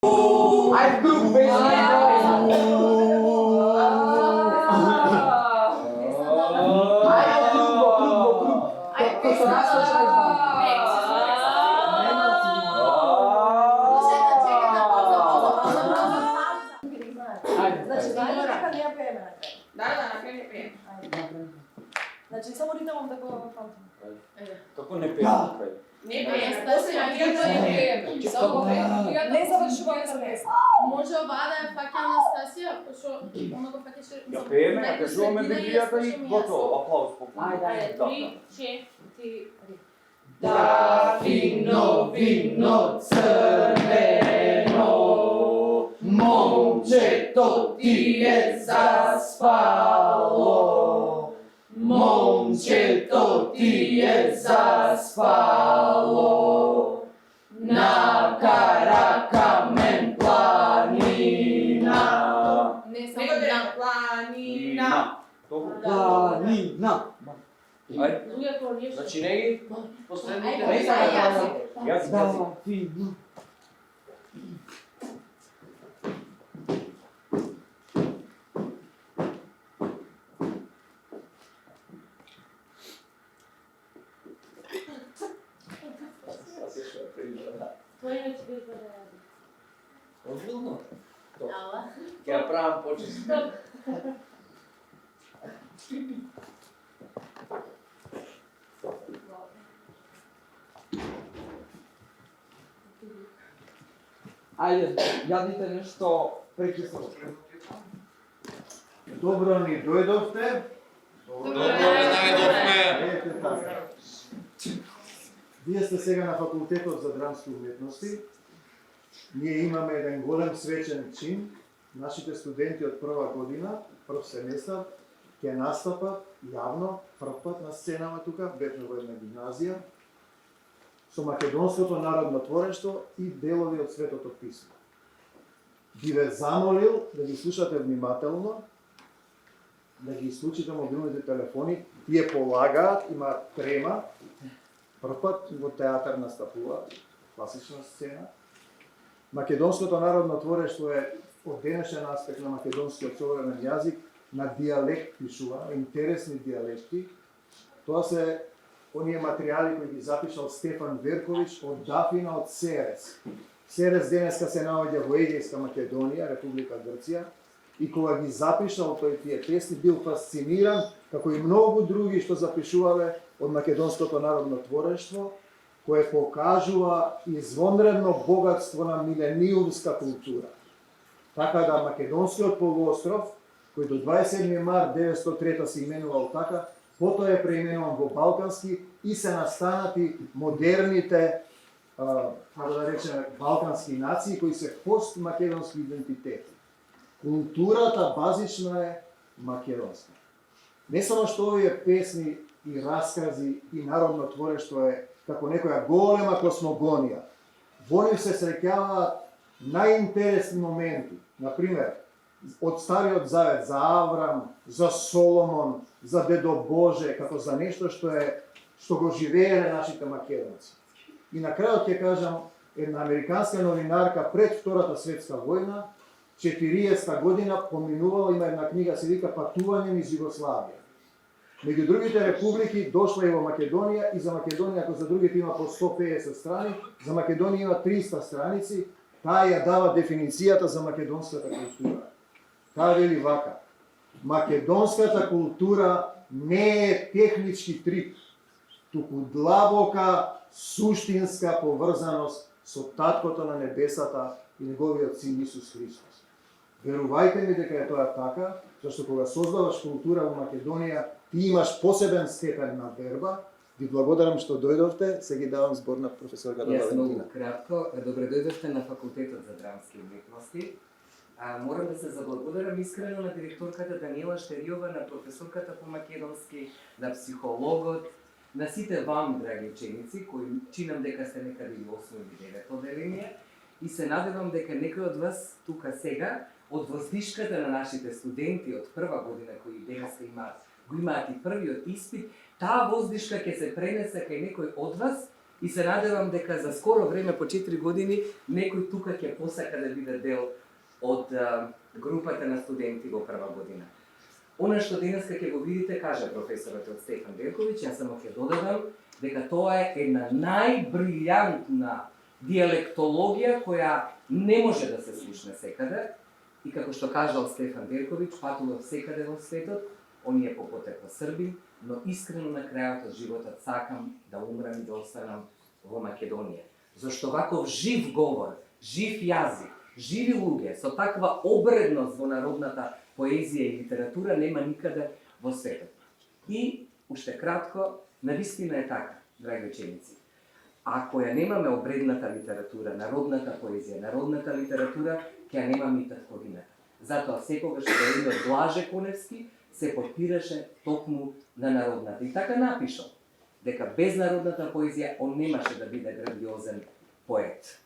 Aj grup bez Значи само ритмом да го памтим. Како не пеем крај? Не пеем, само Не завршуваме с песна. може оваа да ја фаќа Анастасија, пошто она го фаќаше. Ја пееме, ја кажуваме Библијата и готово. Аплауз по Ајде, 3, 4. Da vino, vino crveno, momčeto ti je zaspalo, momčeto ti je zaspalo, na Karakamen planina. Не само на планина. Planina. Ајде. другото нешто. Значи не ги последните Ајде, не са ајде, јаси. Јаси. Da vino. Тој не ќе да ради. Озбилно? Ала. Ќе ја правам почесто. Ајде, јадите нешто прекисно. Добро ни дојдовте. Ете така. Вие сте сега на факултетот за драмски уметности. Ние имаме еден голем свечен чин. Нашите студенти од прва година, прв семестар, ќе настапат јавно, прв пат на сценава тука, бевме во една гимназија, со македонското народно творештво и делови од Светото писмо. Би ве замолил да ги слушате внимателно, да ги исклучите мобилните телефони, тие полагаат, имаат трема, прв пат во театар настапуваат, класична сцена. Македонското народно творештво е од денешен аспект на македонскиот современ јазик, на дијалект пишува, интересни дијалекти. Тоа се оние материјали кои ги запишал Стефан Верковиќ од Дафина од Серес. Серес денеска се наоѓа во Егејска Македонија, Република Грција, и кога ги запишал тој тие песни, бил фасциниран, како и многу други што запишувале од македонското народно творештво, кое покажува извонредно богатство на милениумска култура. Така да македонскиот полуостров, кој до 27. март 903 се именувал така, потоа е преименуван во балкански и се настанати модерните, како да речеме, балкански нации кои се постмакедонски идентитети. Културата базична е македонска. Не само што овие песни и раскази и народно творештво е како некоја голема космогонија. Во нив се среќаваат најинтересни моменти. Например, од Стариот Завет за Аврам, за Соломон, за Дедо Боже, како за нешто што го живееле нашите македонци. И на крајот ќе кажам, една американска новинарка пред Втората светска војна, 40-та година поминувала, има една книга се вика Патување низ Југославија. Меѓу другите републики дошла и во Македонија, и за Македонија, ако за другите има по 150 страни, за Македонија има 300 страници, таа ја дава дефиницијата за македонската култура. Таа вели вака: македонската култура не е технички трип, туку длабока, суштинска поврзаност со Таткото на небесата и неговиот син Исус Христос. Верувајте ми дека е тоа така, зашто кога создаваш култура во Македонија, ти имаш посебен степен на верба. Ви благодарам што дојдовте, се ги давам збор на професорката Валентина. Јас многу кратко, добре дојдовте на факултетот за драмски уметности. Морам да се заблагодарам искрено на директорката Даниела Штериова, на професорката по македонски, на психологот, на сите вам, драги ученици, кои чинам дека сте некаде и 8 или 9 одделение, и се надевам дека некој од вас тука сега, од воздишката на нашите студенти од прва година кои денеска го имаат и првиот испит, таа воздишка ќе се пренесе кај некој од вас И се надевам дека за скоро време, по 4 години, некој тука ќе посака да биде дел од групата на студенти во прва година. Она што денеска ќе го видите, каже професорот од Стефан Берковиќ, јас само ќе додадам дека тоа е една најбрилјантна диалектологија која не може да се слушне секаде. И како што кажал Стефан Берковиќ, патував секаде во светот, он е по потекло Србин, но искрено на крајот од животот сакам да умрам и да останам во Македонија. Зашто ваков жив говор, жив јазик, живи луѓе со таква обредност во народната поезија и литература нема никаде во светот. И, уште кратко, навистина е така, драги ученици. Ако ја немаме обредната литература, народната поезија, народната литература, ќе ја немаме и татковината. Затоа секогаш велениот Блаже Коневски се подпираше токму на народната. И така напишал, дека без народната поезија он немаше да биде грандиозен поет.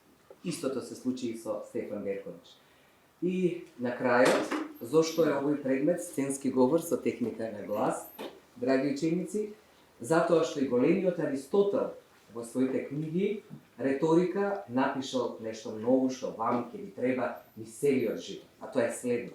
Истото се случи и со Стефан Берковиќ. И на крајот, зошто е овој предмет сценски говор со техника на глас, драги ученици? Затоа што и големиот Аристотел во своите книги Реторика напишал нешто ново што вам ќе ви треба низ целиот живот, а тоа е следно.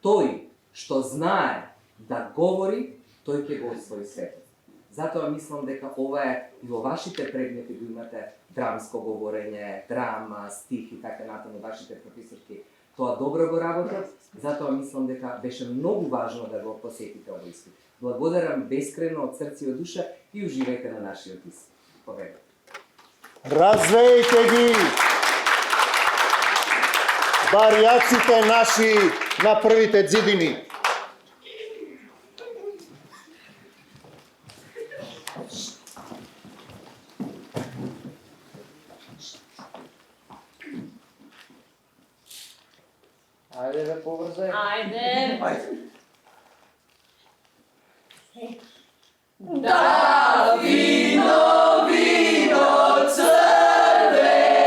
Тој што знае да говори, тој ќе го освои светот. Затоа мислам дека ова е и во вашите предмети го имате драмско говорење, драма, стих и така натаму вашите професорки тоа добро го работат, затоа мислам дека беше многу важно да го посетите овој испит. Благодарам бескрено од срце и од душа и уживајте на нашиот испит. Победа. Развејте ги! Барјаците наши на првите ѕидини. Ајде бе, побрзај. Ајде! Да, вино, вино, црвено,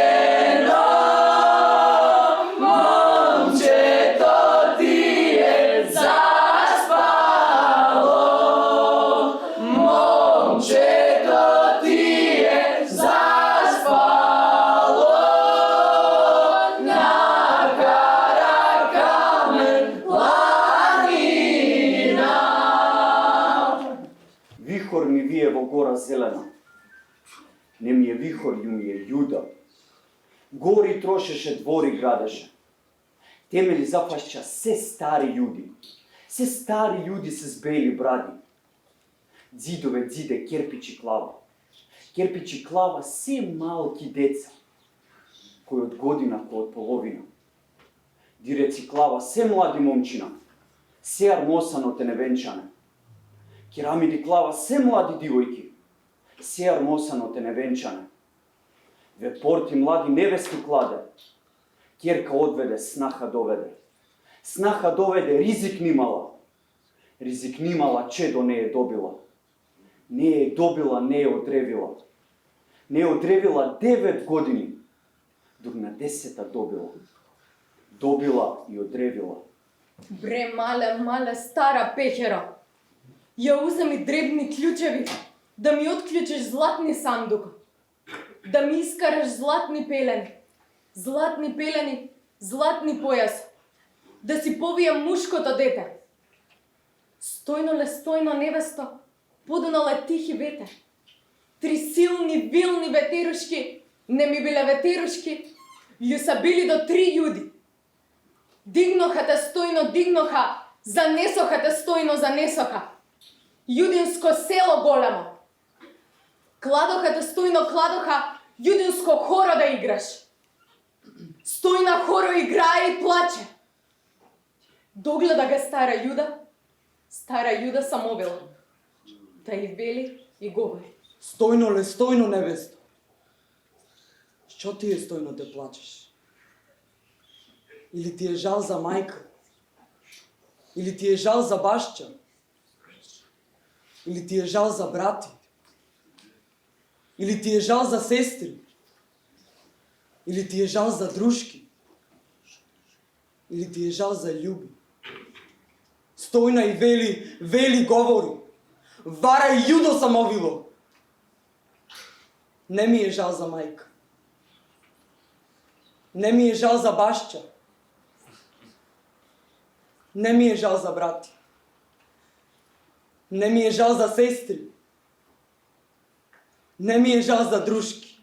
момчето ти е заспало, момчето ти е заспало, накара камен планина. Вихор ми вие во гора зелена. Не ми е вихор, ју ми е јуда. Гори трошеше, двори градеше. Темели зафашча се стари јуди. Се стари јуди се бели бради. Дзидове дзиде керпичи клава. Керпичи клава се малки деца, кои од година, кои од половина. Диреци клава се млади момчина, се армосано те невенчане. Керамиди клава се млади дивојки, се армосано те невенчане. Ве порти млади невести кладе, керка одведе, снаха доведе. Снаха доведе, ризик нимала. Ризик нимала, чедо не е добила. Не е добила, не е одревила. Не е одревила 9 години, дук на 10-та добила. Добила и одревила. Бре, мале, стара пехера. Ја уземи дребни клjučeви, да ми отклучиш златни сандук, да ми искараш златни пелени, златни појас, да си повијам мушкото дете. Стојно невесто, подунале тихи ветер. 3 силни, вилни ветерушки, не ми биле ветерушки, љу са били до 3 јуди. Дигноха те стојно, дигноха, занесоха те стојно, занесоха. Јудинско село големо. Кладоха те стојно, кладоха, јудинско хоро да играш. Стојна хоро играе и плаче. Догледа га стара јуда самовела. Та и вели и говори. Стојно невесто. Што ти е стојно да плачеш? Или ти е жал за мајка? Или ти е жал за башча? Или ти е жал за брати? Или ти е жал за сестри? Или ти е жал за дружки? Или ти е жал за љуби? Стојна и вели говори. Вара и јудо самовило. Не ми е жал за мајка. Не ми е жал за башча. Не ми е жал за брати. Не ми е жал за сестри. Не ми е жал за дружки.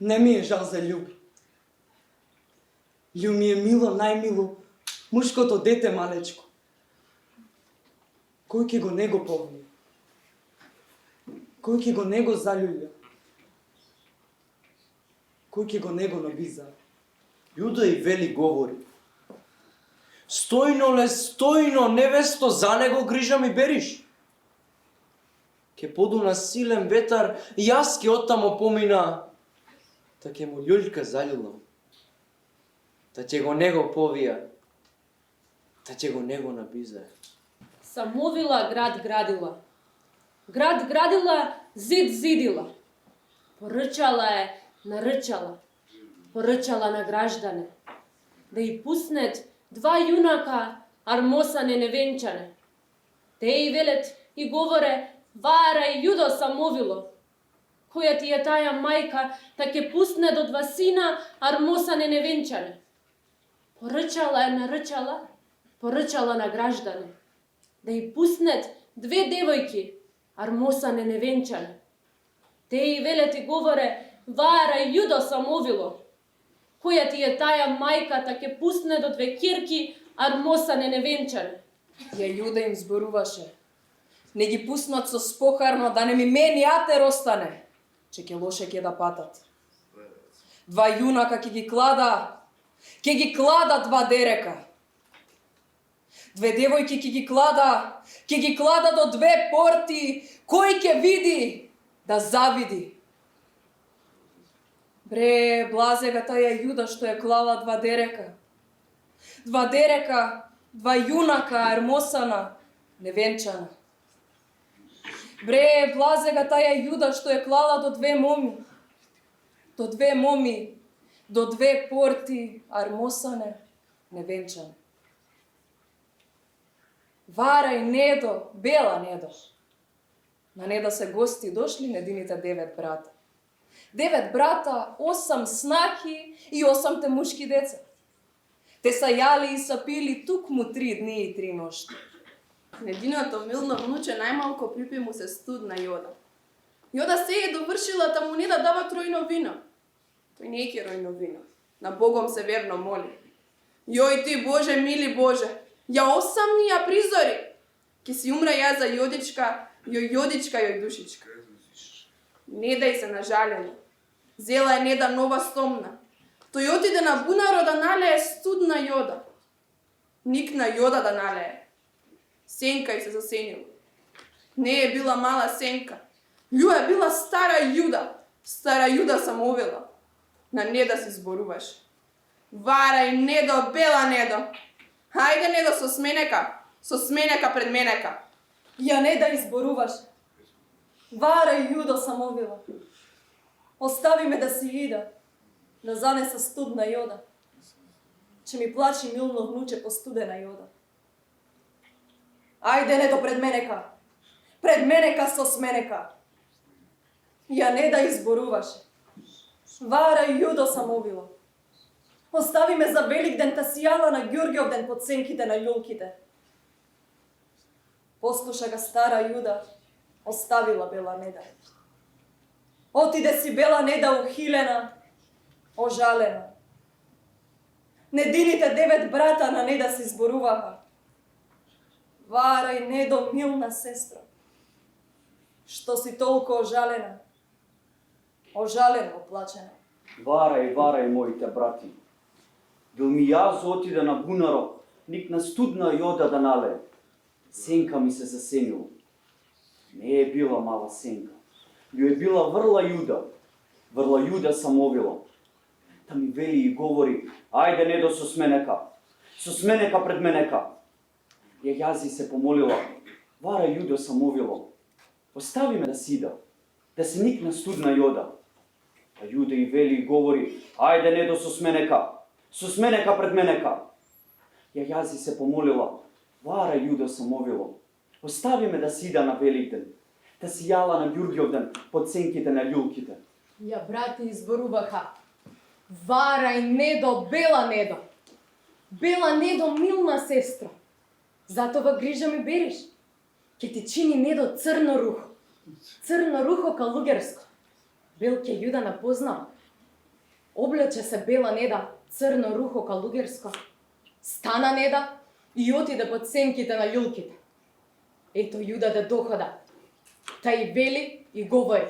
Не ми е жал за љуби. Љу ми е мило, најмило, мушкото дете малечко. Кој ќе го него повлие? Кој ќе го него залюља? Кој ќе го него набиза? Јуда и вели говори. Стојно, невесто, за него грижа ми бериш. Ке подуна силен ветар, јас ке оттамо помина, та ке му љуljка залюлам. Та ќе го него повија, та ќе го него набизае. Самовила град градила. Град градила, зид зидила. Поръчала е, наръчала. Поръчала на граждане. Да й пуснет два юнака, армосане невенчане. Те й велят и говоре, вара и юдо самовило. Која ти е тая мајка, та ке пусне до два сина, армосане невенчане. Поръчала е, наръчала. Поръчала на граждане. Да й пуснет две девојки, армосане невенчане. Те й велят и говоре, вара и юдо самовило. Која ти е тая мајка, та ке пусне до две кирки, армосане невенчане. Ја Јуда им зборуваше. Не ги пуснат со спохарно, да не ми мени атер остане, че ке лоше ке да патат. Два јунака ке ги клада два дерека. Две девојки ке ги клада до две порти, кој ке види, да завиди. Бре, блазега таја Јуда што е клала два дерека. Два дерека, два јунака, армосана, невенчана. Бре, блазега таја Јуда што е клала до две моми. До две моми, до две порти, армосане, невенчане. Вара и Недо, бела Недо. На Неда се гости дошли недините 9 брата. 9 брата, 8 снахи и 8 мушки деца. Те са јали и са пили тукму 3 дни и 3 ношти. Нединото милно внуче најмалко припи му се студна јода. Јода се е довршила, та му не да дава тројно вино. Тој не е ројно вино. На Богом се верно моли. Јој ти, Боже, мили Боже, ја осамни ја призори. Ке си умра ја за јодичка, јој душичка. Не дај се нажалено. Зела е Неда нова стомна. Тој отиде на бунаро да налее студна јода. Никна јода да налее. Сенка й се засенила. Не е била мала сенка. Љу е била стара Јуда. Стара Јуда самовила. На Неда си зборуваше. Варај, Недо, бела Недо. Хајде, Недо, со сменека пред менека. Ја Неда изборуваше. Вара и Јудо самовила. Остави ме да си ида, да занеса студна јода. Че ми плачи милно внуче по студена јода. Ајде, Недо, пред менека со сменека. Ја Неда изборуваше. Вара и Јудо самовила. Остави ме за Велик ден та си јала на Ѓурѓев ден под сенките на љулките. Послуша ga стара Јуда, оставила бела Неда. Отиде си бела Неда ухилена, ожалена. Недините 9 брата на Неда си зборуваха. Варај, Недо, милна сестра, што си толку ожалена, оплачена. Варај, моите брати. Бил ми јас отиде на бунаро, никна студна јода да налее. Сенка ми се засенила. Не е била мала сенка. Љу е била врла Јуда самовила. Та ми вели и говори, ајде, Недо, со сменека пред менека. Јази се помолила, вара Јудо самовила. Остави ме да сида, да се никна студна јода. А Јуда и вели и говори, ајде, Недо, со сменека пред менека. Јази се помолила, вара Јудо самовила. Остави ме да сида на Велик ден, да си јала на Ѓурѓовден под сенките на љулките. Ја брати изборуваха. Варај недо, бела недо. Бела недо, милна сестро. Затова грижа ми бериш. Ке ти чини недо црно рухо. Црно рухо ка лугерско. Бел ке јуда напознал. Облече се бела неда, црно рухо ка лугерско. Стана неда и отиде под сенките на љулките. Ето јуда да дохода. Тај вели и говори.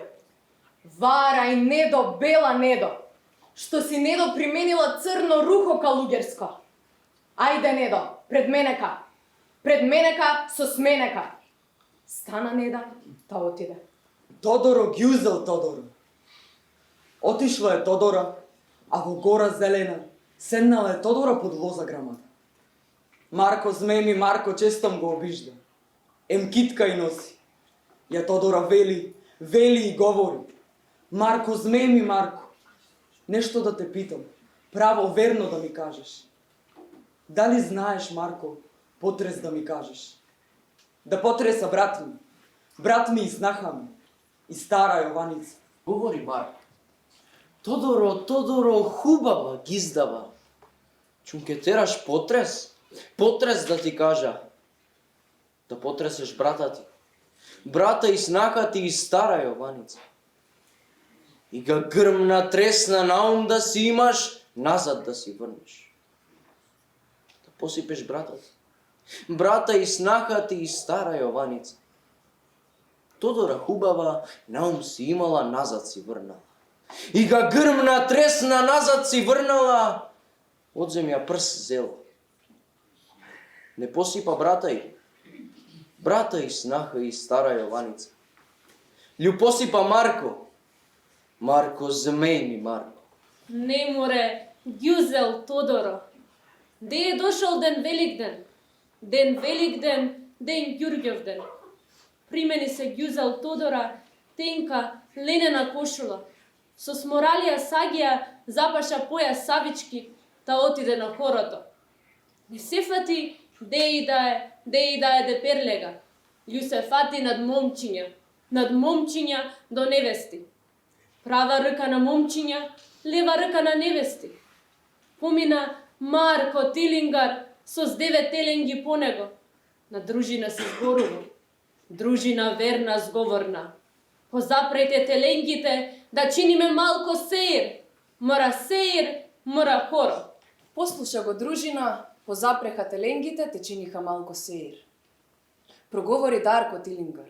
Варај недо, бела недо, што си недо применила црно рухо ка лугерско. Ајде недо, пред менека со сменека. Стана неда, та отиде. Тодоро ги узел Тодоро. Отишла е Тодора, а во гора зелена седнала е Тодора под лоза грамата. Марко змеми, Марко честом го обижда. Китка и носи. Ја Тодора вели и говори. Марко змеми, Марко, нешто да те питам, право верно да ми кажеш. Дали знаеш, Марко, потрес да ми кажеш? Да потреса брат ми и снаха ми, и стара Јованица. Говори Марко. Тодоро, хубава гиздава. Чунке тераш потрес? Потрес да ти кажа. Да потресеш брата ти. Брата и снака ти и стара Јованица. И га грмна тресна наум да си имаш, назад да си врнеш. Да посипеш брата ти. Брата и снака ти и стара Јованица. Тодора хубава, наум си имала, назад си врнала. И га грмна тресна, назад си врнала, од земја прс зела. Не посипа брата и снаха и стара Јованица. Лju посипа Марко змени Марко. Не море, Ѓузел Тодоро. Де е дошол ден Великден? Ден Великден, ден Ѓурѓовден. Примени се Ѓузел Тодора, тенка, ленена кошула. Со сморалија сагија запаша појас савички, та отиде на хорото. Не се фати де и да е де перлега. Лju се фати над момчиња до невести. Права ръка на момчиња, лева ръка на невести. Помина Марко Тилингар со 9 теленги по него. На дружина се зборува. Дружина верна зговорна. Позапрете теленгите да чиниме малко сеир. Мора хоро. Послуша го дружина, позапреха теленгите, те чиниха малко сеир. Проговори Дарко Тилингар.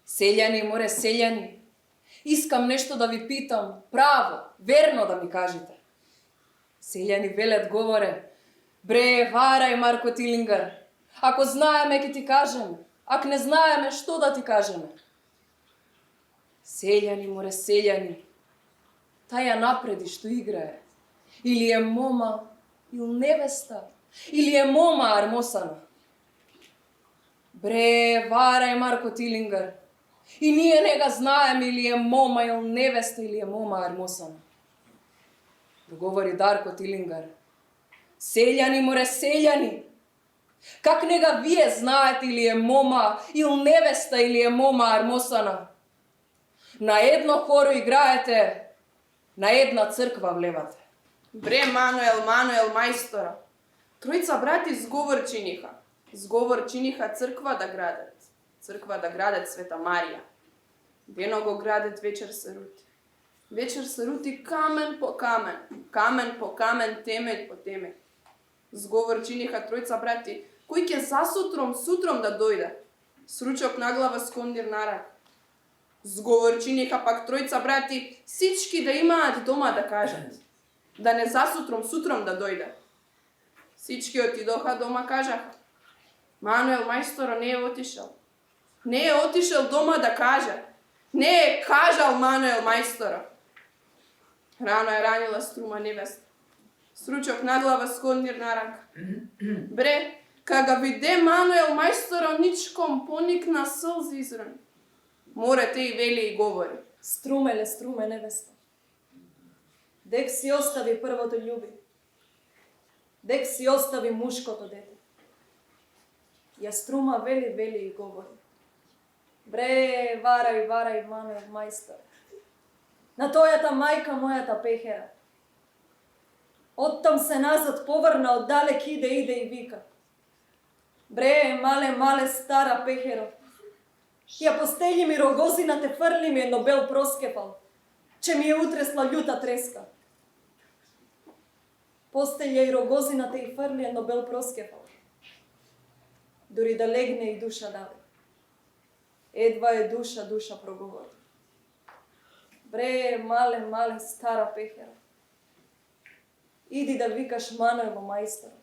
Селјани, искам нешто да ви питам, право, верно да ми кажете. Селјани велет говоре, бре, варај Марко Тилингар, ако знаеме ке ти кажеме, ако не знаеме, што да ти кажеме. Селјани, таја напреди што играе, или е мома, или невеста, или е мома армосана. Бре, варај Марко Тилингар, и ние не га знаеме или е мома или невеста или е мома армосана. Проговори Дарко Тилингар. Селјани, как не га вие знаете или е мома или невеста или е мома армосана? На едно хоро играете, на една црква влевате. Бре, Мануел мајстора. Тројца брати зговор чиниха црква да градат Света Марија. Дено го градат, вечер се рути камен по камен, темель по темель. Зговор чиниха тројца брати, кој ќе сутром да дојде. Сручок на глава, скондир на рак. Зговор чиниха пак тројца брати, сички да имаат дома да кажат. Да не сутром да дојде. Сички отидоха дома, кажаха. Мануел мајстора не е отишел. Не е отишел дома да каже. Не е кажал Мануел мајстора. Рано е ранила струма невеста. Сручок на глава, скондир на рак. Бре, кога виде Мануел мајстора, ничком поникна сълзи израни. Морете и вели и говори. Струме невеста. Дек си остави првото љуби. Дек си остави мушкото дете. Ја струма вели и говори. Бре, варај, Мануел мајстор. На тојата мајка мојата пехера. Оттам се назад поврна, оддалек иде и вика. Бре, мале, стара пехеро. Ја постели ми рогозина, те фрли ми едно бел проскепал, че ми е утресла љута треска. Постелја и рогозината и фрли едно бел проскепал. Дори да легне и душа даде. Едва е душа проговори. Бре, мале, стара пехера. Иди да викаш Мануело мајсторот.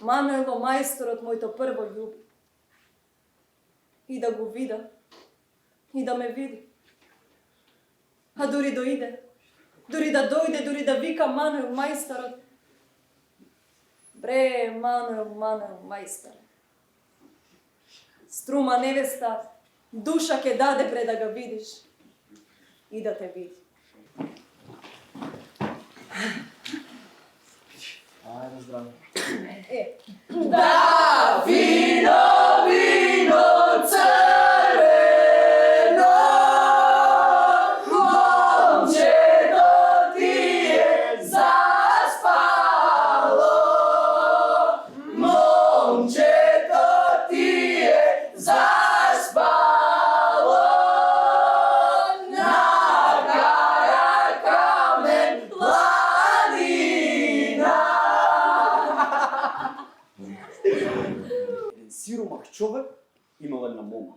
Мануело мајсторот, моето прво љуби. И да го вида. И да ме види. А дури да дојде, дури да вика Мануел мајсторот. Бре, Мануел мајстор. Струма невеста, душа ке даде бре да га видиш. И да те види. Ајде, здраво. Да, Вино, црвено, момчето ти е заспало. Момчето ти е заспало. На кара камен планина. Еден сиромах човек имал една мома.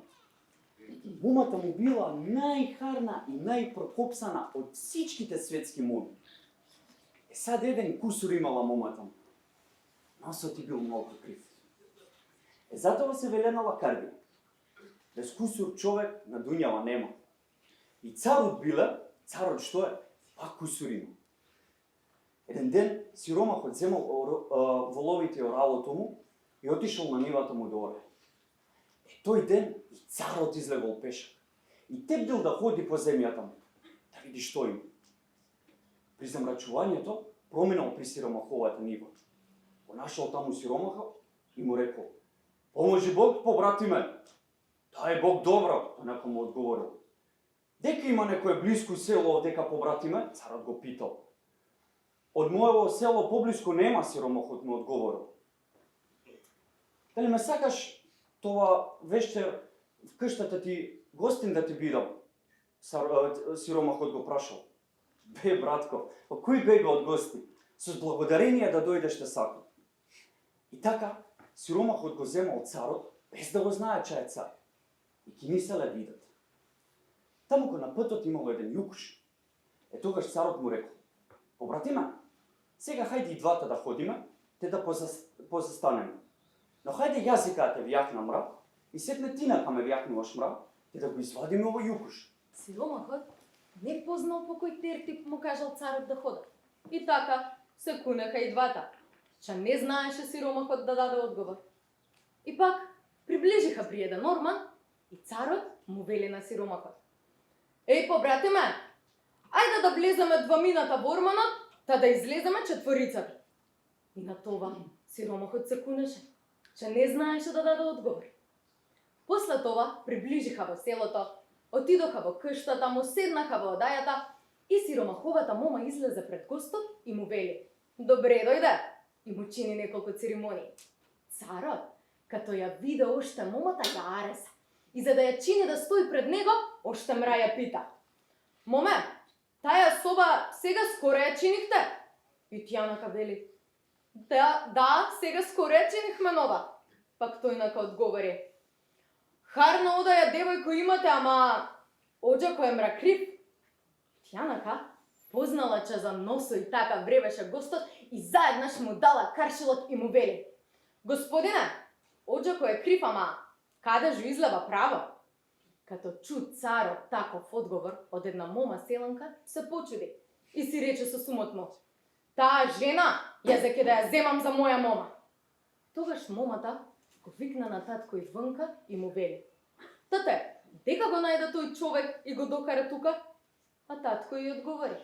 Момата му била најхарна и најпрокопсана од всичките светски моми. Сад еден кусур имала момата му. Носот ти бил многу крив. Затоа се веленала Карби. Без кусур човек на дуњава нема. И царот биле, царот што е, пак кусур има. Еден ден сиромахот земал воловите и оралото му и отишол на нивата му до оре. Тој ден и царот излегол пешак. И тепдел да ходи по земјата му, да види што има. При замрачувањето проминал при сиромаховата нива. Го нашол таму сиромаха и му рекол: "Поможи Бог, побратиме." "Дај Бог добро," онака му одговорил. "Дека има некое блиско село дека побратиме?" Царот го питал. "Од моево село поблиско нема," сиромахот му одговорил. "Дали ме сакаш тоа вечер в куќата ти гостин да ти бидам?" Сиромахот го прашал. "Бе, братко, кој бега од гости? Со благодарение да дојдеш те сакам." И така, сиромахот го земал царот, без да го знае че е цар. И ги мислеле да идат. Таму на пътот имало еден јукуш. Тогаш царот му рекол: "Побратиме, сега хајде и двата да ходиме, те да позастанеме. Но хајде јас сега те вјахнам мра, и сетне ти нека ме вјахнуваш мра, те да го извадиме овој јукуш." Сиромахот не познал по кој тертип му кажал царот да хода. И така се кунеха и двата, че не знаеше сиромахот да даде одговор. И пак приближиха при еден орман и царот му вели на сиромахот: "Еј, побратиме, ајде да влеземе двамината во орманот, та да излеземе четворицата." И на това сиромахот се кунеше, че не знаеше да даде одговор. После това приближиха во селото, отидоха во куштата, му седнаха во одајата и сиромаховата мома излезе пред гостот и му вели: "Добре дојде!" И му чини неколку церемонии. Царот, като ја виде оште момата, ја ареса и за да ја чини да стои пред него, оште мра ја пита: "Моме, таа соба сега скоро ја чинихте?" И тјанака вели: Да, сега скоро ја чинихме нова." Пак тој нака одговори: "Харна одаја девојко имате, ама оđако е мракрив." Тјанака познала че за носо и така вребеше гостот и заеднаш му дала каршилот и му вели: "Господине, оđако е крив, ама каде жу излева право?" Като чу царот таков одговор од една мома селанка, се почуди и си рече со сумотно: "Таа жена ја ке да ја земам за моја мома." Тогаш момата го викна на татко извънка и му вели: "Тате, дека го најде тој човек и го докара тука?" А татко ја одговори: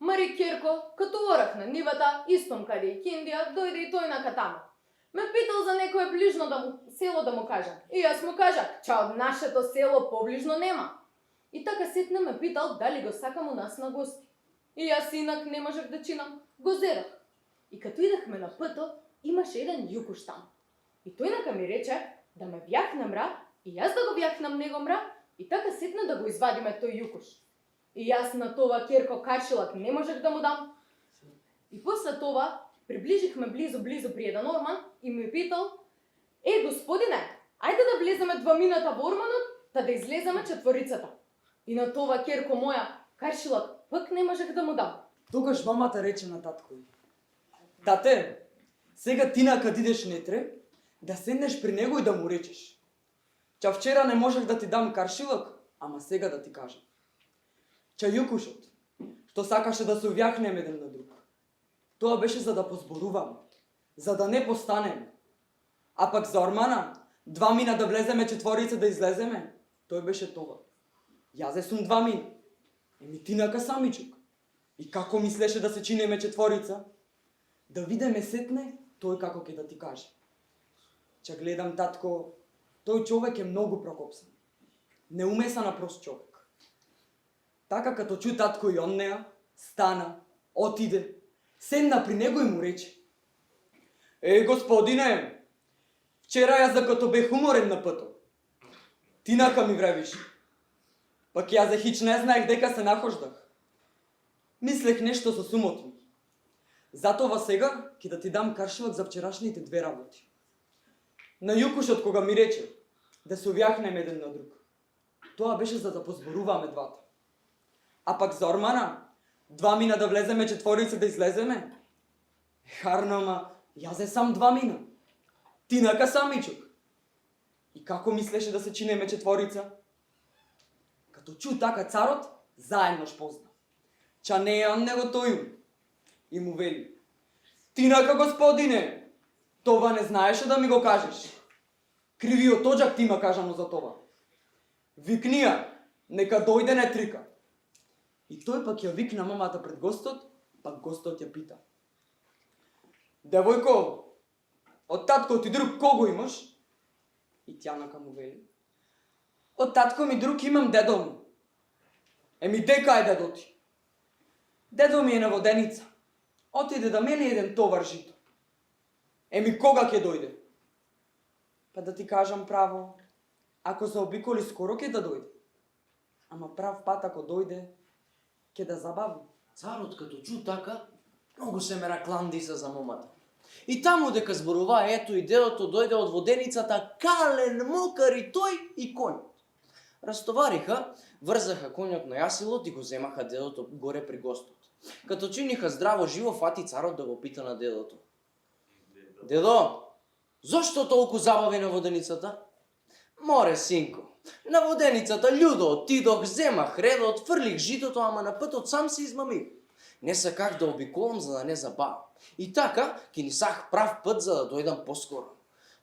"Мари керко, като орах на нивата, истом каде и Киндија, дојде и тој нака таму. Ме питал за некое ближно село да му кажам. И јас му кажах, ча од нашето село поближно нема. И така сетне ме питал дали го сакам у нас на гости. И јас инак не можех да чинам, го зерах. И като идахме на пътот, имаше еден јукуш там. И тој нака ми рече да ме вјахне мра, и јас да го вјахнам него мра, и така сетне да го извадиме тој јукуш. И јас на това керко кашилак не можех да му дам. И после това приближихме близо при еден орман и ми питал: господине, ајде да влеземе 2 минута во орманот, та да излеземе четворицата. И на това керко моја кашилак пък не можех да му дам. Тогаш мамата рече на татко ѝ: Тате, сега ти на кад идеш нетре, да седнеш при него и да му речеш: Ча вчера не можех да ти дам каршилак, ама сега да ти кажам. Ча јукушот, што сакаше да се увјахнем еден на друг, тоа беше за да позборуваме, за да не постанеме. А пак за ормана, 2 мина да влеземе, четворица да излеземе, тој беше това. Јазе сум 2 мина. Еми ти нака самичок. И како мислеше да се чинеме четворица? Да видиме сетне тој како ќе да ти каже. Ча гледам, татко, тој човек е многу прокопсан. Не умеса на прост човек. Така като чу татко и он неа, стана, отиде, седна при него и му рече: господине, вчера јас докато бех уморен на пътот, ти нака ми вревиш. Пак јас за хич не знаех дека се нахождах. Мислех нешто со сумот ми. Затова сега ќе да ти дам каршилак за вчерашните 2 работи. На јукушот кога ми рече да се увјахнеме еден на друг, тоа беше за да позборуваме двата. А пак за ормана, 2 мина да влеземе, четворица да излеземе. Харнама, јазе сам 2 мина. Ти нака самичок. И како мислеше да се чинеме четворица? Като чу така царот, заедно шпозна. Ча не е он него тој. И му вели: Ти нака, господине, това не знаеше да ми го кажеш. Кривиот оджак ти има кажано за това. Викни ја, нека дојде не трика. И тој пак ја викна мамата пред гостот, пак гостот ја пита: Девојко, од татко ти друг кого имаш? И тя нака му вели: Од татко ми друг имам дедо ми. Еми дека е дедо ти? Дедо ми е на воденица. Отиде да мели еден товар жито. Еми кога ќе дојде? Па да ти кажам право, ако заобиколи скоро ќе да дојде. Ама прав пат ако дојде, ќе да забави. Царот като чу така, многу се меракландиса за момата. И таму дека зборува, ето и дедото дојде од воденицата, кален, мокар и тој и конјот. Растовариха, врзаха конјот на јасилот и го земаха дедото горе при гостот. Като чиниха здраво живо, фати царот да го пита на дедото: Дедо, зошто толку забави на воденицата? Море, синко, на воденицата људо отидох, земах редот, фрлих житото, ама на пътот сам се измамив. Не саках да обиколам за да не забавам. И така, ки ни сах прав път за да дојдам поскоро.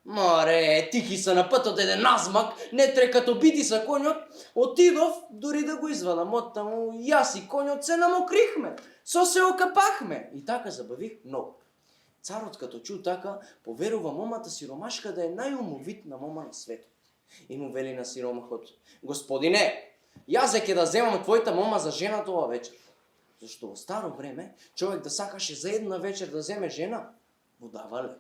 Море, тихи са на пътот еден назмак, не тре като бити са конјот, отидов дори да го извадам од таму, јас и конјот се намокрихме, со се окапахме. И така забавих многу. Царот като чу така, поверува момата сиромашка да е најумовитна мома на светот. И му вели на сиромахот: Господине, јас ќе да земам твојата мома за жена тоа вечер. Зашто во старо време, човек да сакаше за една вечер да земе жена, му давале.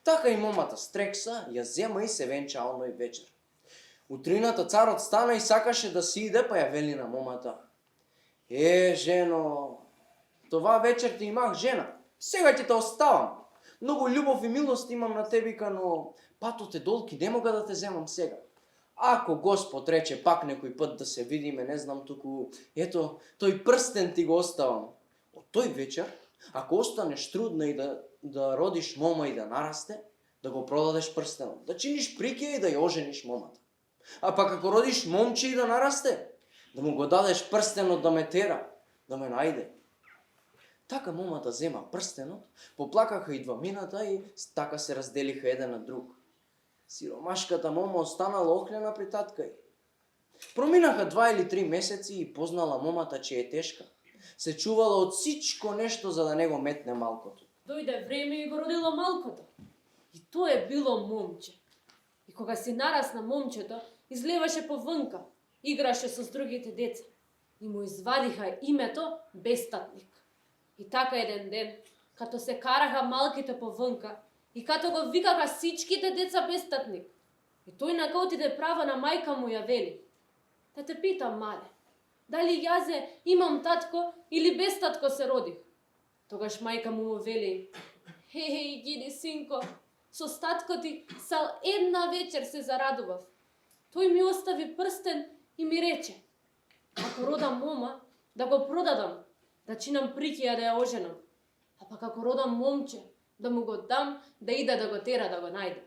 Така и момата стрекса, ја зема и се венча оној вечер. Утрината царот стана и сакаше да си иде, па ја вели на момата: жено, това вечер ти имах жена, сега ќе те оставам. Многу љубов и милост имам на тебика, но патот е долг и не мога да те земам сега. Ако Господ рече пак некој път да се видиме, не знам, туку, ето, тој прстен ти го оставам. Од тој вечер, ако останеш трудна и да родиш мома и да нарасте, да го продадеш прстенот, да чиниш прикија и да ја ожениш момата. А пак ако родиш момче и да нарасте, да му го дадеш прстенот да ме тера, да ме најде. Така момата зема прстенот, поплакаха и 2 мината и така се разделиха еден на друг. Сиромашката мома останала охлена при татка ѝ. Проминаха 2 или 3 месеци и познала момата, че е тешка. Се чувала од сичко нешто за да не го метне малкото. Дојде време и го родила малкото. И тоа е било момче. И кога си нарасна момчето, излеваше повънка, играше со другите деца. И му извадиха името Бестатник. И така еден ден, като се караха малките повънка, и като го викаха всичките деца Бестатник, и тој нака отиде права на мајка му ја вели: да те питам, мале, дали јазе имам татко или без татко се родих? Тогаш мајка му вели: хеј, гиди, синко, со татко ти сал една вечер се зарадував. Тој ми остави прстен и ми рече: ако родам мома, да го продадам, да чинам прикија да ја оженам. А пак ако родам момче, да му го дам, да иде да го тера да го најде.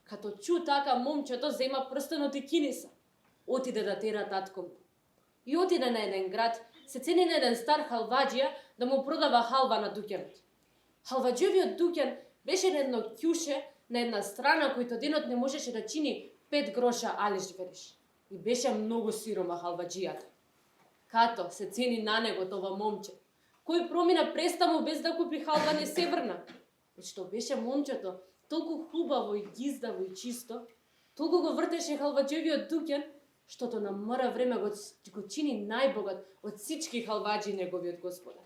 Като чу така, момчето зема прстенот и киниса. Отиде да тера татко му. И отиде на еден град, се цени на еден стар халваджија да му продава халва на дуќанот. Халваджиовиот дуќан беше на едно ќуше на една страна којто денот не можеше да чини 5 гроша алиш вериш. И беше многу сирома халваджијата. Като се цени на него това момче, кој промина престаму без да купи халва, не се врна. Што беше момчето толку хубаво и гиздаво и чисто, толку го вртеше халваджиовиот дуќан, штото на мора време го чини најбогат од всички халваджи неговиот господар.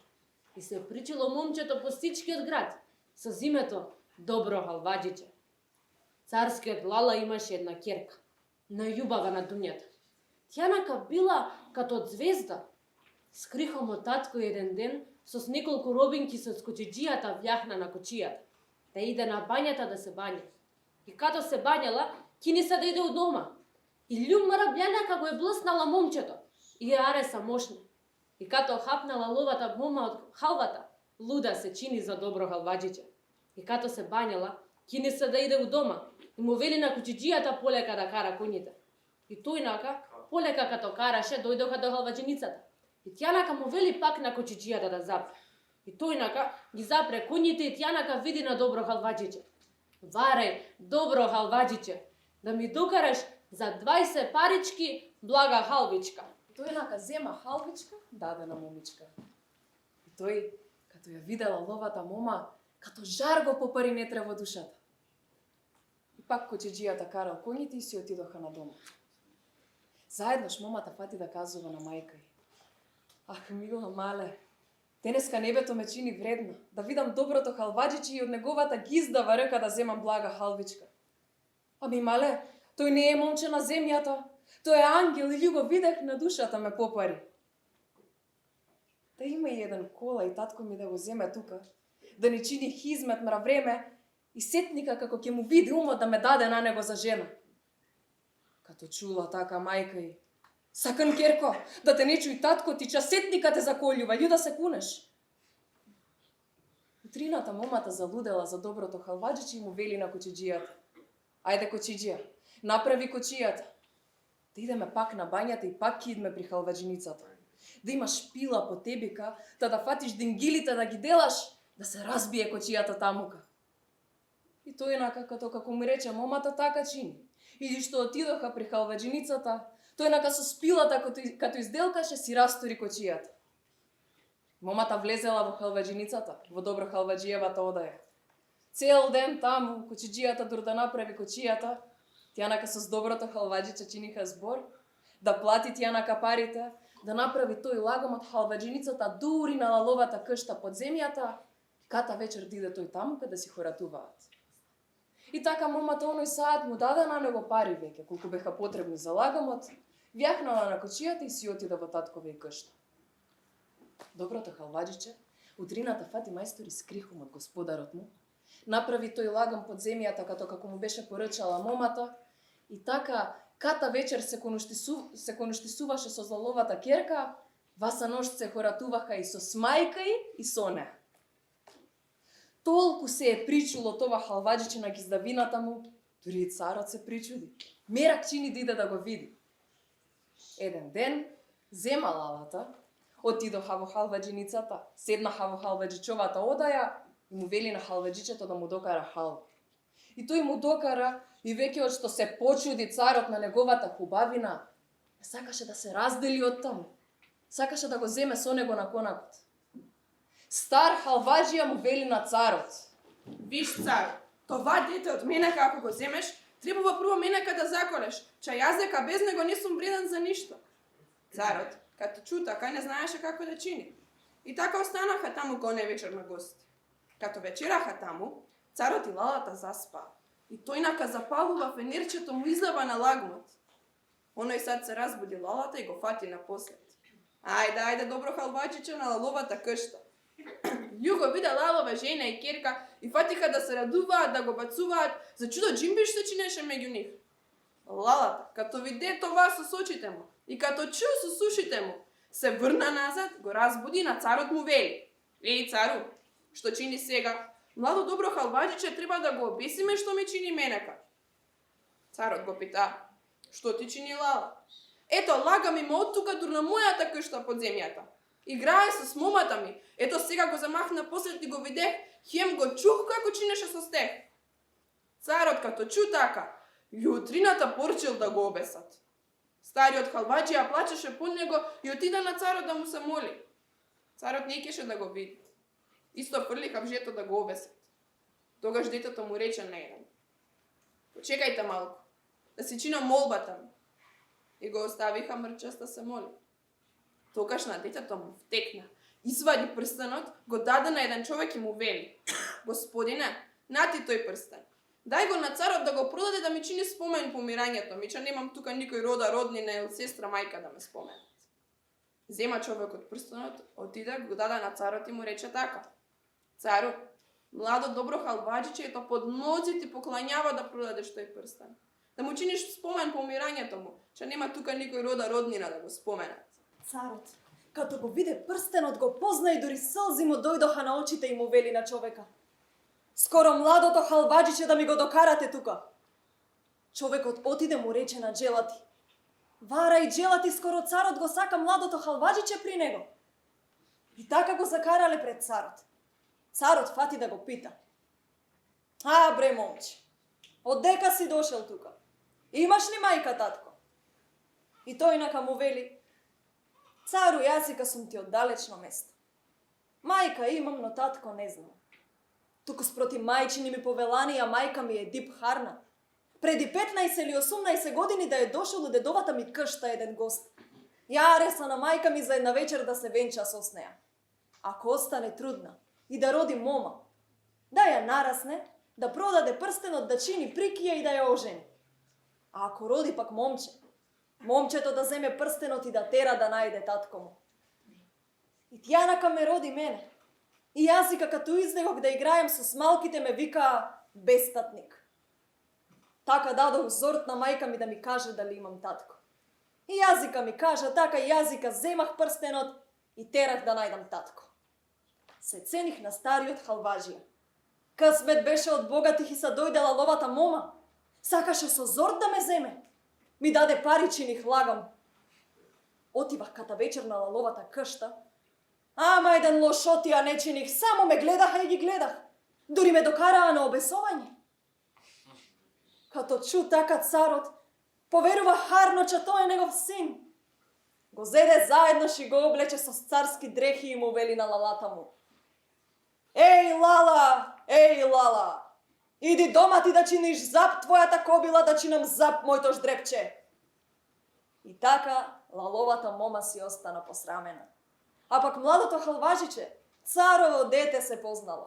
И се причило момчето по всичкиот град со името Добро халваджиче. Царскиот лала имаше една ќерка, најубава на дуњата. Тјанака била като звезда. Скрихом од татко еден ден со неколку робинки со скочиџијата вјахна на кочијата, да иде на бањата да се бања. И като се бањала, киниса да иде у дома. И љумара бљанака го е блеснала момчето и ја ареса мошна. И като хапнала ловата мома од халвата, луда се чини за Добро халваджиче. И като се бањала, киниса да иде у дома и му вели на кочиџијата полека да кара коњите. И тој нака, полека като караше, дојдоха до халваџиницата. И тјанака му вели пак на кочиџијата да запре. И тој нака ги запре коњите и тјанака види на Добро халваџиче: варај, Добро халваџиче, да ми докараш за 20 парички блага халвичка. И тој нака зема халвичка, даде на момичка. И тој, като ја видела ловата мома, като жар го попари нетре во душата. И пак кочиџијата карал коњите и си отидоха на дома. Заеднош момата фати да казува на мајка ѝ: ах, мила мале, денеска небето ме чини вредна, да видам доброто халваџиче и од неговата гиздава ръка да земам блага халвичка. Ами мале, тој не е момче на земјата, тој е ангел и ја го видех на душата ме попари. Да има и еден кола и татко ми да го земе тука, да ни чини хизмет мра време и сетника како ќе му види умот да ме даде на него за жена. Като чула така мајка ѝ: сакан керко, да те не чуј татко ти, часетника те заколјува, љу да се кунеш. Утрината момата залудела за доброто халваџиче и му вели на кочиџијата: ајде кочиџија, направи кочијата. Да идеме пак на бањата и пак ќе идеме при халваџиницата. Да имаш пила по тебика, да фатиш дингилите да ги делаш, да се разбие кочијата тамука. И тој нака како му рече момата, така чини. И што отидоха при халваџиницата, тој нака со спилата като изделкаше си растори кочијата. Момата влезела во халваџиницата, во Добро халваџиевата одаја. Цел ден таму, кочиџијата дур да направи кочијата, тјанака со доброто халваџиче чиниха збор, да плати тјанака парите, да направи тој лагом од халваџиницата дури на лаловата кшта под земјата, ката вечер диде тој таму да си хоратуваат. И така момата оној саат му даде на него пари веќе, колку беха потребни за лагомот, вјахнала на кочијата и си отида во таткове и кшта. Доброто халваџиче утрината фати мајстори скрихом од господарот му, направи тој лагом под земјата како му беше порачала момата и така ката вечер се коноштисуваше со злаловата ќерка, васа ношт се хоратуваха и со смајка и со неа. Толку се е причуло това халваџиче на гиздавината му, дури и царот се причуди. Мерак чини да иде да го види. Еден ден зема лалата, отидоха во халваџиницата, седнаха во халваџичовата одаја и му вели на халваџичето да му докара халва. И тој му докара и веќе од што се почуди царот на неговата хубавина, сакаше да се раздели од таму. Сакаше да го земе со него на конакот. Стар халваџија му вели на царот: виж цар, Това дете од менека ако го земеш, требува прво менека да заколеш, че јас дека без него не сум вреден за ништо. Царот, като чу така, не знаеше како да чини. И така останаха таму коне вечер на гости. Като вечераха таму, царот и лалата заспаа. И тој нака запалува фенерчето му излева на лагмот. Оној сад се разбуди лалата и го фати напослед. Ајде, добро халвачиче на лаловата кшта. Југо вида лалова жена и керка и фатиха да се радуваат, да го бацуваат, за чудо джимбиш се чинеше меѓу нив. Лалата, като виде това со очите му и като чу со сушите му, се врна назад, го разбуди на царот му вели. Еј, цару, што чини сега? Младо добро халваџиче треба да го обесиме што ми чини менека. Царот го пита, што ти чини лала? Ето, лага ми од тука дур на мојата кшта под земјата. Играе со момата ми. Ето сега го замахна послед и го видех, хем го чух како чинеше со стех. Царот като чу така, јутрината порчил да го обесат. Стариот халваџија плачеше под него и отида на царот да му се моли. Царот не кеше да го види. Исто фрлиха в жето да го обесат. Тогаш детето му рече на еден. Почекајте малку, да си чинам молбата ми. И го оставиха мрчес да се моли. Тогаш на детето му втекна, извади прстенот, го даде на еден човек и му вели. Господине, нати тој прстен. Дај го на царот да го продаде да ми чини спомен по умирањето ми, че немам тука никој рода, роднина или сестра, мајка да ме споменат. Зема човекот прстенот, отиде, го даде на царот и му рече така. Цару, младо добро халваџиче ето под нози ти поклањава да продадеш тој прстен. Да му чиниш спомен по умирањето му, че нема тука никој рода, роднина да го споменат. Царот, като го виде прстенот, го позна и дури сълзи му дојдоха на очите и му вели на човека. Скоро младото халваџиче да ми го докарате тука. Човекот отиде му рече на джелати. Вара и джелати, скоро царот го сака младото халваџиче при него. И така го закарале пред царот. Царот фати да го пита. Бре, момче, оддека си дошел тука? Имаш ли мајка, татко? И тој нака му вели. Цару, јазика сум ти од далечно место. Мајка имам, но татко не знам. Туку спроти мајчини ми повелани, а мајка ми е Дип Харна. Преди 15 или 18 години да е дошол у дедовата ми кшта еден гост. Ја ресла на мајка ми за една вечер да се венча со неа. Ако остане трудна и да роди мома, да ја нарасне, да продаде прстенот, да чини прикија и да ја ожени. А ако роди пак момче, момчето да земе прстенот и да тера да најде татко му. И Тјанака ме роди мене. И јазика като излегох да играем со смалките ме вика бестатник. Така дадох зорт на мајка ми да ми каже дали имам татко. И јазика ми кажа така, и јазика земах прстенот и терах да најдам татко. Се цених на стариот халваџија. Късмет беше од богатих и са дојдела ловата мома. Сакаше со зорт да ме земе. Ми даде пари, чиних лагам. Отивах ката вечер на лаловата кшта. Ама еден лошотија не чиних, само ме гледаха и ги гледах. Дури ме докараа на обесовање. Като чу така царот, поверува харно, че тој е негов син. Го зеде заеднош и го облече со царски дрехи и му вели на лалата му. Ей, лала, иди дома ти да чиниш зап твојата кобила, да чинам зап мојто ждрепче. И така лаловата мома си остана посрамена. А пак младото халваџиче, царово дете се познало.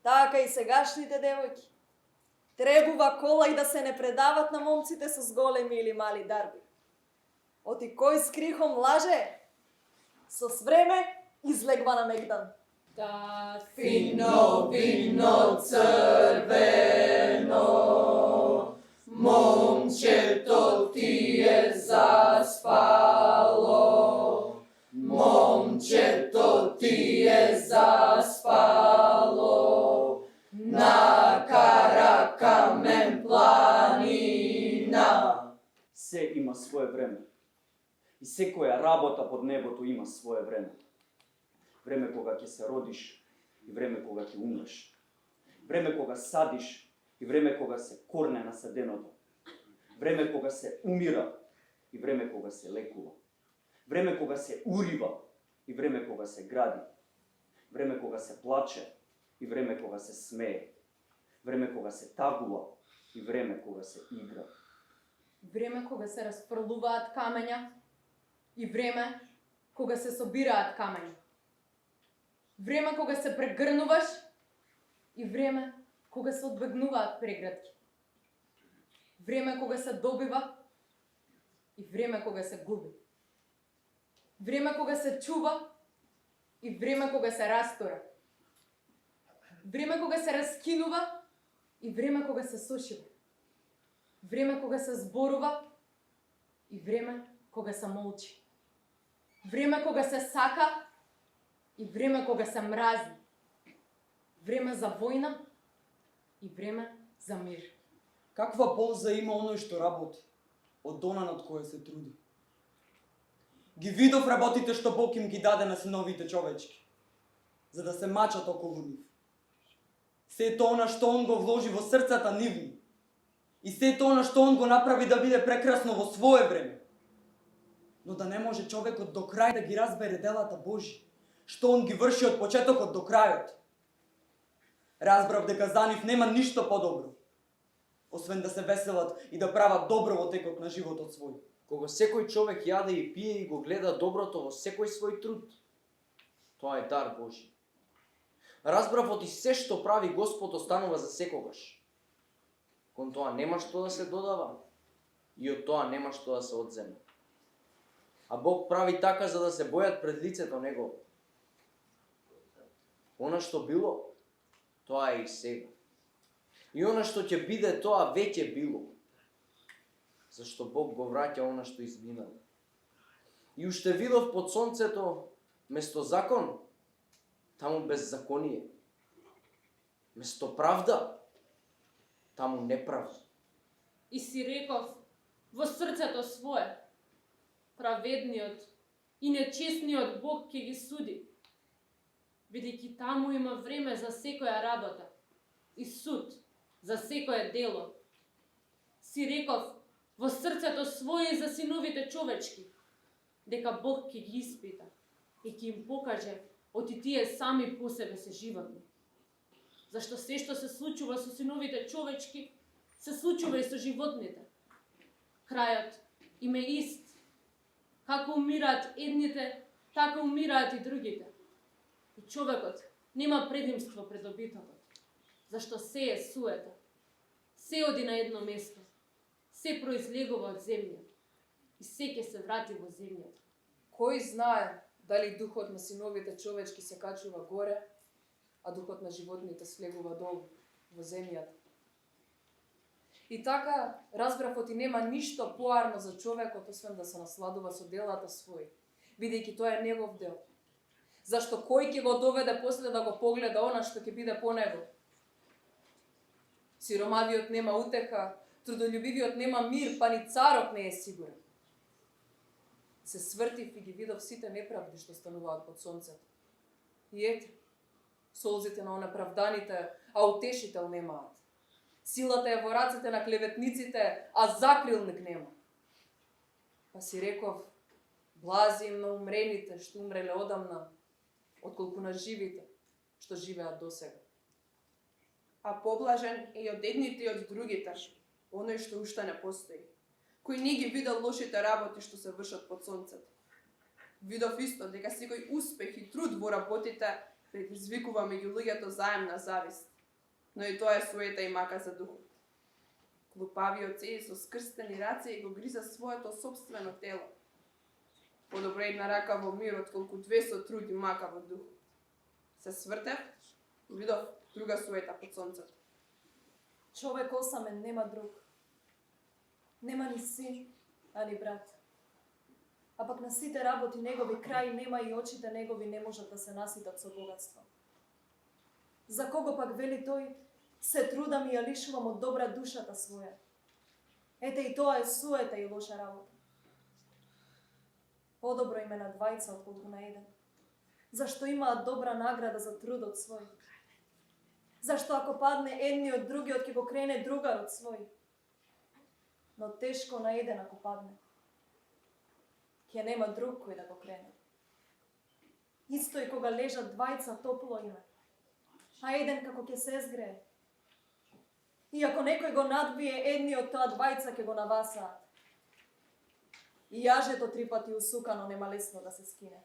Така и сегашните девојки. Требува кола и да се не предават на момците со големи или мали дарби. Оти кој с крихом лаже, со свреме излегва на мегдан. Да, Фино вино црвено, момчето ти е заспало. Момчето ти е заспало на Каракамен планина. Се има свое време. И секоја работа под небото има свое време. Време кога ќе се родиш и време кога ќе умреш. Време кога садиш и време кога се корне насаденото. Време кога се умира и време кога се лекува. Време кога се урива и време кога се гради. Време кога се плаче и време кога се смее, време кога се тагува и време кога се игра. Време кога се расфрлуваат камења и време кога се собираат камења. Време кога се прегрнуваш и време кога се одбегнуваат преградки. Време кога се добива и време кога се губи. Време кога се чува и време кога се растора. Време кога се раскинува и време кога се сушива. Време кога се зборува и време кога се молчи. Време кога се сака и време кога се мрази. Време за војна и време за мир. Каква полза има оној што работи од она над кој се труди? Ги видов работите што Бог им ги даде на синовите човечки, за да се мачат околу нив. Сето она што Он го вложи во срцата нивни и сето она што Он го направи да биде прекрасно во свое време. Но да не може човекот до крај да ги разбере делата Божи, што Он ги врши од почетокот до крајот. Разбрав дека за нив нема ништо подобро, освен да се веселат и да прават добро во текот на животот свој. Кога секој човек јаде и пие и го гледа доброто во секој свој труд, тоа е дар Божи. Разбрав од и се што прави Господ останува за секогаш. Кон тоа нема што да се додава и од тоа нема што да се одземе. А Бог прави така за да се бојат пред лицето Негово. Она што било, тоа е и сега. И она што ќе биде, тоа веќе било. Зашто Бог го враќа она што изминало. И уште видов под сонцето, место закон, таму беззаконие. Место правда, таму неправда. И си реков во срцето свое, праведниот и нечестниот Бог ќе ги суди, бидејќи таму има време за секоја работа и суд за секое дело. Си реков во срцето свое и за синовите човечки, дека Бог ќе ги испита и ќе им покаже оти тие сами по себе се животни. Зашто се што се случува со синовите човечки, се случува и со животните. Крајот им е ист. Како умираат едните, така умираат и другите. И човекот нема предимство пред добитокот, зашто се е суета. Се оди на едно место, се произлегува од земјата и се ќе се врати во земјата. Кој знае дали духот на синовите човечки се качува горе, а духот на животните слегува долу во земјата. И така, разбрав и нема ништо поарно за човекот, освен да се насладува со делата своји, бидејќи тоа е негов дел. Зашто кој ќе го доведе после да го погледа она што ќе биде по него? Сиромавиот нема утеха, трудолюбивиот нема мир, па ни царот не е сигурен. Се свртив и ги видов сите неправди што стануваат под сонцето. И ете, солзите на онеправданите, а утешител немаат. Силата е во рацете на клеветниците, а закрилник нема. Па си реков, блази им на умрените што умреле одамна, отколку на живите што живеат досега. А поблажен е и од едните и од другите, оној што уште не постои, кој не ги видел лошите работи што се вршат под сонцето. Видов исто дека секој успех и труд во работите предизвикува меѓу луѓето заемна завист, но и тоа е суета и мака за духот. Глупавиот се со скрстени раце и го гриза своето собствено тело. Подобре една рака во мир, отколку две со труд и мака во духот. Се свртев и видов друга суета под сонцето. Човек осамен нема друг. Нема ни син, а ни брат. А пак на сите работи негови крај нема и очите негови не можат да се наситат со богатство. За кого пак вели тој, се трудам и ја лишувам од добра душата своја. Ете и тоа е суета и лоша работа. Подобро им е на двајца отколку на еден. Зашто имаат добра награда за трудот свој. Зашто ако падне едниот, другиот ќе го крене другарот свој. Но тешко на еден ако падне. Ќе нема друг кој да го крене. Исто и кога лежат двајца топло име. a еден како ќе се згрее. И ако некој го надбие едни од таа двајца ќе го навасаат. И јажето 3 пати усукано нема лесно да се скине.